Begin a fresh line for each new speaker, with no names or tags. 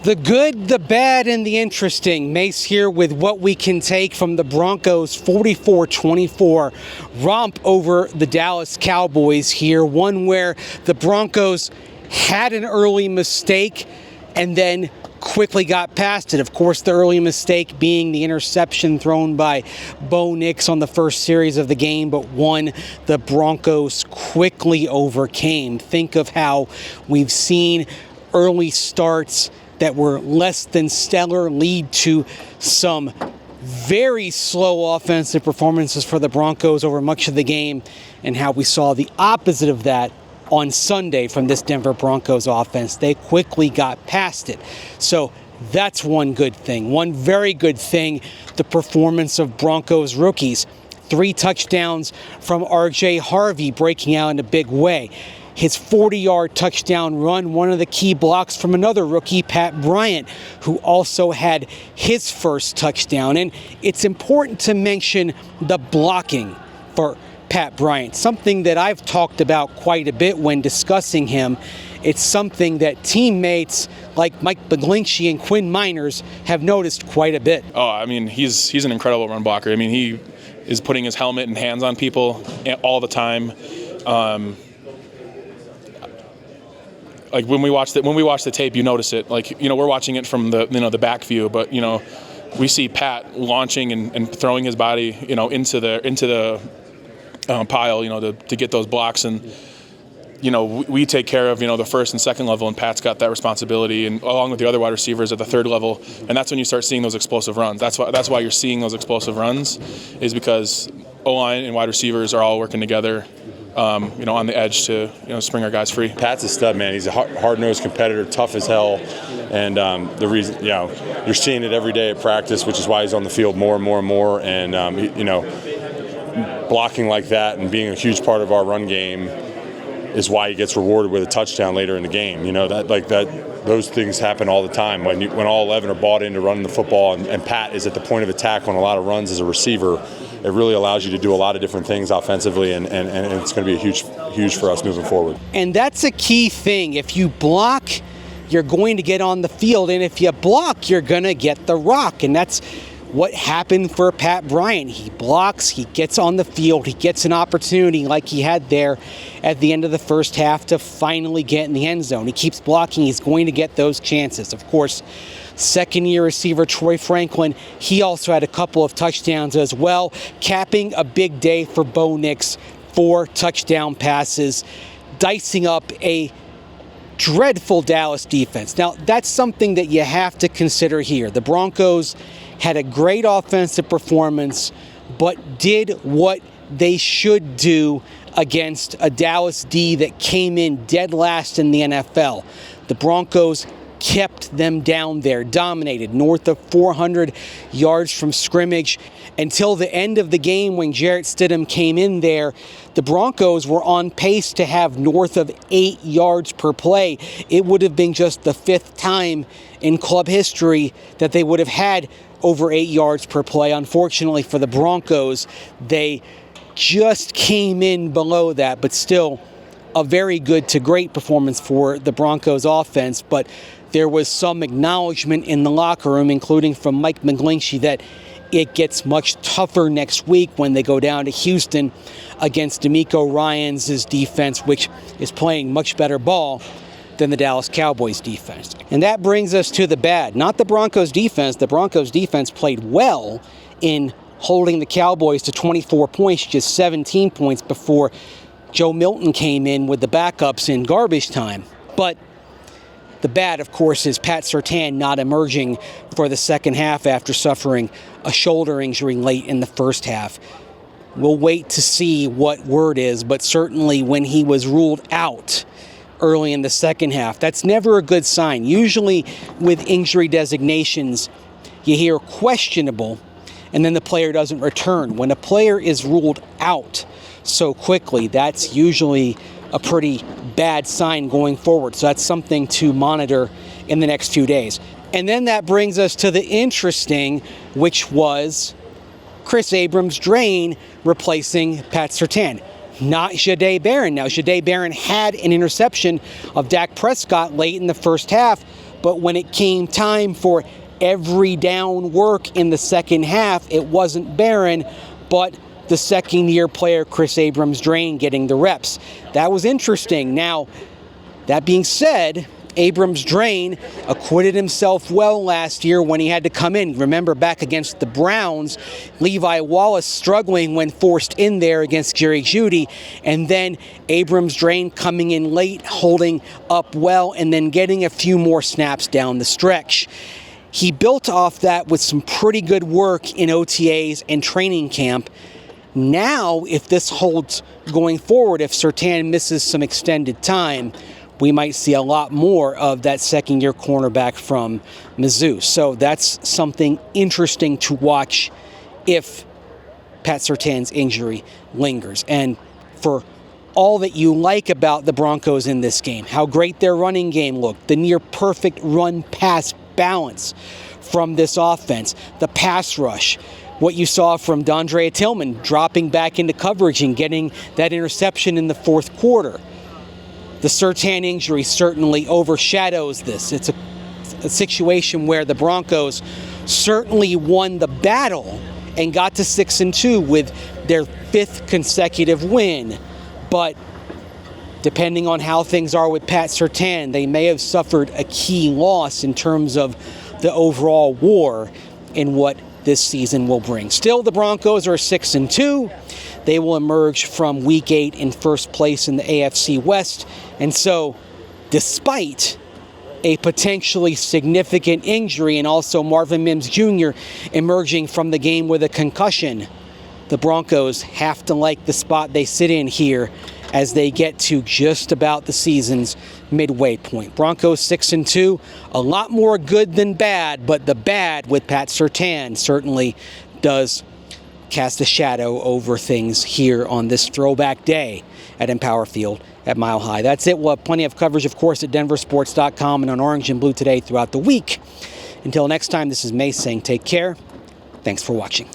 The good, the bad, and the interesting. Mace here with what we can take from the Broncos' 44-24 romp over the Dallas Cowboys here. One where the Broncos had an early mistake and then quickly got past it. Of course, the early mistake being the interception thrown by Bo Nix on the first series of the game, but one the Broncos quickly overcame. Think of how we've seen early starts that were less than stellar lead to some very slow offensive performances for the Broncos over much of the game, and how we saw the opposite of that on Sunday from this Denver Broncos offense. They quickly got past it. So that's one good thing. One very good thing, the performance of Broncos rookies. 3 touchdowns from RJ Harvey breaking out in a big way. His 40-yard touchdown run, one of the key blocks from another rookie, Pat Bryant, who also had his first touchdown. And it's important to mention the blocking for Pat Bryant, something that I've talked about quite a bit when discussing him. It's something that teammates like Mike McGlinchey and Quinn Miners have noticed quite a bit.
Oh, I mean, he's an incredible run blocker. I mean, he is putting his helmet and hands on people all the time. Like when we watch the tape, you notice it. Like, we're watching it from the back view, but we see Pat launching and throwing his body into the pile to get those blocks, and we take care of the first and second level, and Pat's got that responsibility, and along with the other wide receivers at the third level, and that's when you start seeing those explosive runs. That's why you're seeing those explosive runs, is because O-line and wide receivers are all working together. On the edge to spring our guys free.
Pat's a stud, man. He's a hard-nosed competitor, tough as hell, and the reason you're seeing it every day at practice, which is why he's on the field more and more and more. And blocking like that and being a huge part of our run game is why he gets rewarded with a touchdown later in the game. Those things happen all the time when all 11 are bought into running the football, and Pat is at the point of attack on a lot of runs as a receiver. It really allows you to do a lot of different things offensively, and it's going to be huge for us moving forward.
And that's a key thing. If you block, you're going to get on the field, and if you block, you're going to get the rock. And that's what happened for Pat Bryant. He blocks, he gets on the field, he gets an opportunity like he had there at the end of the first half to finally get in the end zone. He keeps blocking, he's going to get those chances. Of course, second-year receiver Troy Franklin, he also had a couple of touchdowns as well, capping a big day for Bo Nix. 4 touchdown passes, dicing up a dreadful Dallas defense. Now, that's something that you have to consider here. The Broncos had a great offensive performance, but did what they should do against a Dallas D that came in dead last in the NFL. The Broncos kept them down there, dominated, north of 400 yards from scrimmage until the end of the game when Jarrett Stidham came in there. The Broncos were on pace to have north of 8 yards per play. It would have been just the 5th time in club history that they would have had over 8 yards per play. Unfortunately for the Broncos, they just came in below that, but still a very good to great performance for the Broncos offense. But there was some acknowledgement in the locker room, including from Mike McGlinchey, that it gets much tougher next week when they go down to Houston against D'Amico Ryans' defense, which is playing much better ball than the Dallas Cowboys defense. And that brings us to the bad. Not the Broncos defense. The Broncos defense played well in holding the Cowboys to 24 points, just 17 points before Joe Milton came in with the backups in garbage time. But the bad, of course, is Pat Surtain not emerging for the second half after suffering a shoulder injury late in the first half. We'll wait to see what word is, but certainly when he was ruled out early in the second half, that's never a good sign. Usually with injury designations, you hear questionable, and then the player doesn't return. When a player is ruled out so quickly, that's usually a pretty bad sign going forward. So that's something to monitor in the next few days. And then that brings us to the interesting, which was Chris Abrams-Draine replacing Pat Surtain. Not Jahdae Barron. Now, Jahdae Barron had an interception of Dak Prescott late in the first half, but when it came time for every down work in the second half, it wasn't Barron, but the second-year player Chris Abrams-Draine getting the reps. That was interesting. Now, that being said, Abrams-Draine acquitted himself well last year when he had to come in. Remember, back against the Browns, Levi Wallace struggling when forced in there against Jerry Jeudy, and then Abrams-Draine coming in late, holding up well, and then getting a few more snaps down the stretch. He built off that with some pretty good work in OTAs and training camp. Now, if this holds going forward, if Surtain misses some extended time, we might see a lot more of that second-year cornerback from Mizzou. So that's something interesting to watch if Pat Surtain's injury lingers. And for all that you like about the Broncos in this game, how great their running game looked, the near-perfect run-pass balance from this offense, the pass rush, what you saw from Dondre Tillman dropping back into coverage and getting that interception in the fourth quarter. The Surtain injury certainly overshadows this. It's a situation where the Broncos certainly won the battle and got to 6-2 with their 5th consecutive win. But depending on how things are with Pat Surtain, they may have suffered a key loss in terms of the overall war in what this season will bring. Still, the Broncos are 6-2. They will emerge from Week 8 in first place in the AFC West. And so, despite a potentially significant injury and also Marvin Mims Jr. emerging from the game with a concussion, the Broncos have to like the spot they sit in here as they get to just about the season's midway point. Broncos 6-2, a lot more good than bad, but the bad with Pat Surtain certainly does cast a shadow over things here on this throwback day at Empower Field at Mile High. That's it. We'll have plenty of coverage, of course, at denversports.com and on Orange and Blue Today throughout the week. Until next time, this is Mace saying take care. Thanks for watching.